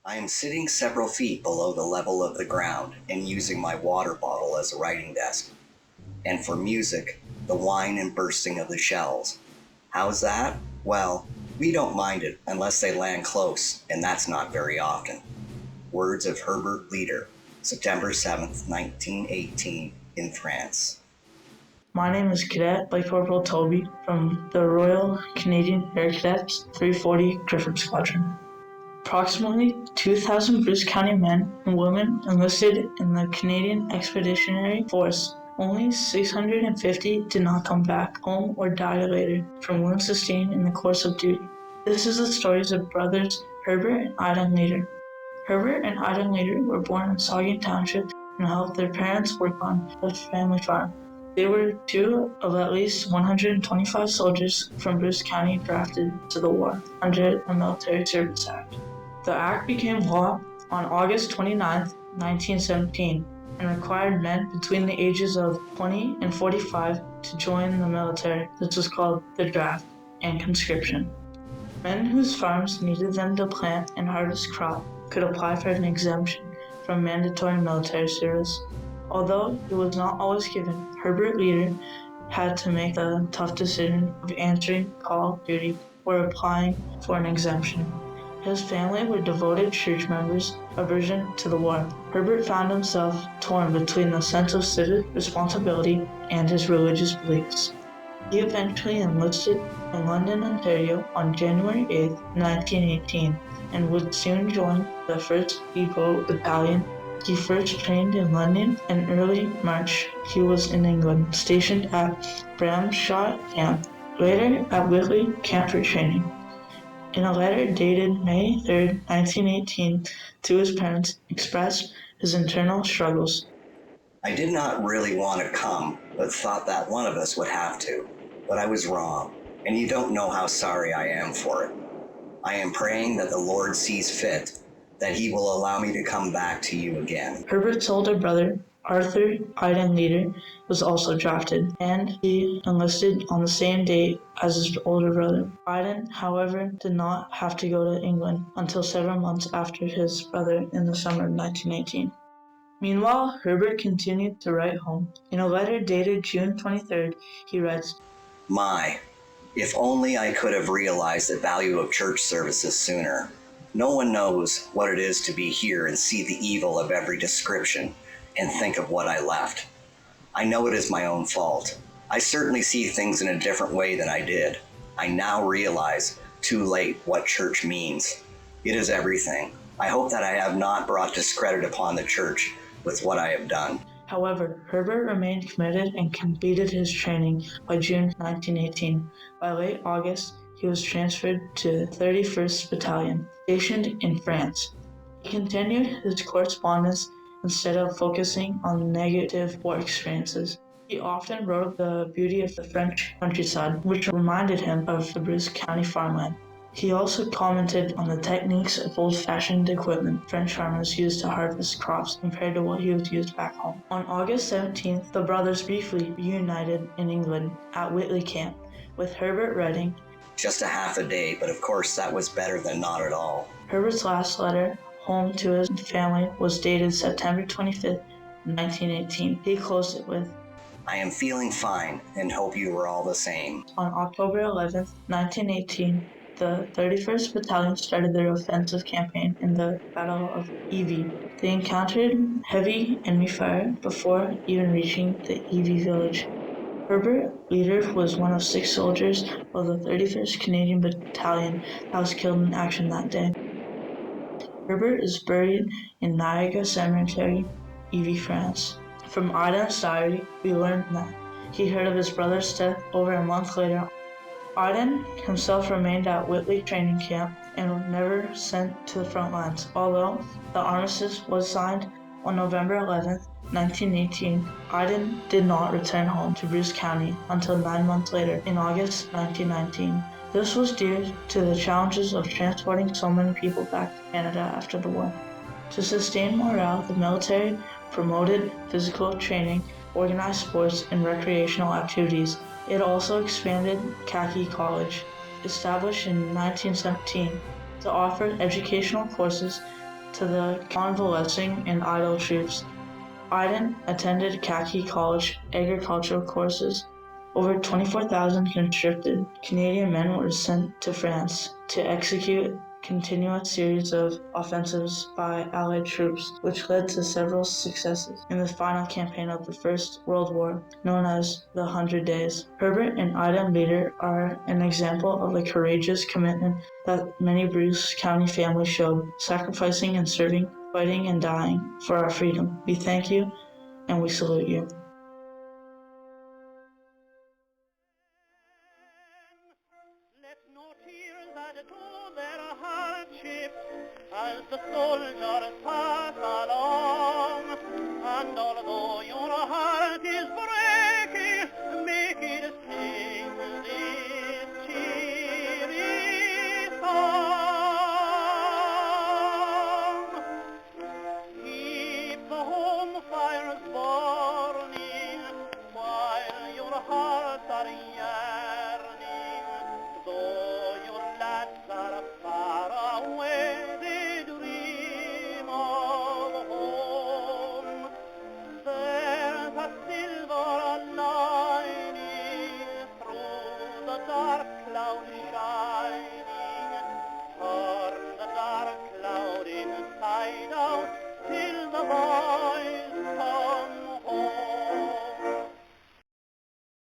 I am sitting several feet below the level of the ground and using my water bottle as a writing desk. And for music, the whine and bursting of the shells. How's that? Well, we don't mind it unless they land close, and that's not very often. Words of Herbert Leeder, September 7th, 1918, in France. My name is Cadet by Corporal Toby from the Royal Canadian Air Cadets 340 Griffin Squadron. Approximately 2,000 Bruce County men and women enlisted in the Canadian Expeditionary Force. Only 650 did not come back home or died later from wounds sustained in the course of duty. This is the stories of brothers Herbert and Iden Leeder. Herbert and Iden Leeder were born in Saugus Township and helped their parents work on the family farm. They were two of at least 125 soldiers from Bruce County drafted to the war under the Military Service Act. The act became law on August 29, 1917, and required men between the ages of 20 and 45 to join the military. This was called the draft and conscription. Men whose farms needed them to plant and harvest crop could apply for an exemption from mandatory military service. Although it was not always given, Herbert Leeder had to make the tough decision of answering call of duty or applying for an exemption. His family were devoted church members, aversion to the war. Herbert found himself torn between the sense of civic responsibility and his religious beliefs. He eventually enlisted in London, Ontario on January 8, 1918, and would soon join the 1st Boat Battalion. He first trained in London, and early March he was in England, stationed at Bramshot Camp, later at Whitley Camp for training. In a letter dated May 3, 1918, to his parents, expressed his internal struggles. I did not really want to come, but thought that one of us would have to. But I was wrong, and you don't know how sorry I am for it. I am praying that the Lord sees fit, that he will allow me to come back to you again. Herbert's older brother, Arthur Iden Leeder, was also drafted, and he enlisted on the same date as his older brother. Iden, however, did not have to go to England until several months after his brother in the summer of 1918. Meanwhile, Herbert continued to write home. In a letter dated June 23rd, he writes, My, if only I could have realized the value of church services sooner. No one knows what it is to be here and see the evil of every description and think of what I left. I know it is my own fault. I certainly see things in a different way than I did. I now realize, too late, what church means. It is everything. I hope that I have not brought discredit upon the church with what I have done. However, Herbert remained committed and completed his training by June 1918. By late August, he was transferred to 31st Battalion, stationed in France. He continued his correspondence instead of focusing on negative war experiences. He often wrote of the beauty of the French countryside, which reminded him of the Bruce County farmland. He also commented on the techniques of old-fashioned equipment French farmers used to harvest crops compared to what he was used back home. On August 17th, the brothers briefly reunited in England at Whitley Camp, with Herbert writing, Just a half a day, but of course that was better than not at all. Herbert's last letter home to his family was dated September 25th, 1918. He closed it with, I am feeling fine and hope you are all the same. On October 11th, 1918, the 31st Battalion started their offensive campaign in the Battle of Evie. They encountered heavy enemy fire before even reaching the Evie village. Herbert Leeder was one of 6 soldiers of the 31st Canadian Battalion that was killed in action that day. Herbert is buried in Niagara Cemetery, Evie, France. From Iden's diary, we learned that he heard of his brother's death over a month later. Iden himself remained at Whitley Training Camp and were never sent to the front lines. Although the armistice was signed on November 11, 1918, Iden did not return home to Bruce County until 9 months later, in August 1919. This was due to the challenges of transporting so many people back to Canada after the war. To sustain morale, the military promoted physical training, organized sports, and recreational activities. It also expanded Khaki College, established in 1917 to offer educational courses to the convalescing and idle troops. Iden attended Khaki College agricultural courses. Over 24,000 conscripted Canadian men were sent to France to execute a continuous series of offensives by Allied troops, which led to several successes in the final campaign of the First World War, known as the 100 Days. Herbert and Iden Leeder are an example of the courageous commitment that many Bruce County families showed, sacrificing and serving, fighting and dying for our freedom. We thank you and we salute you. Let no tears add to their hardship as the soldiers pass.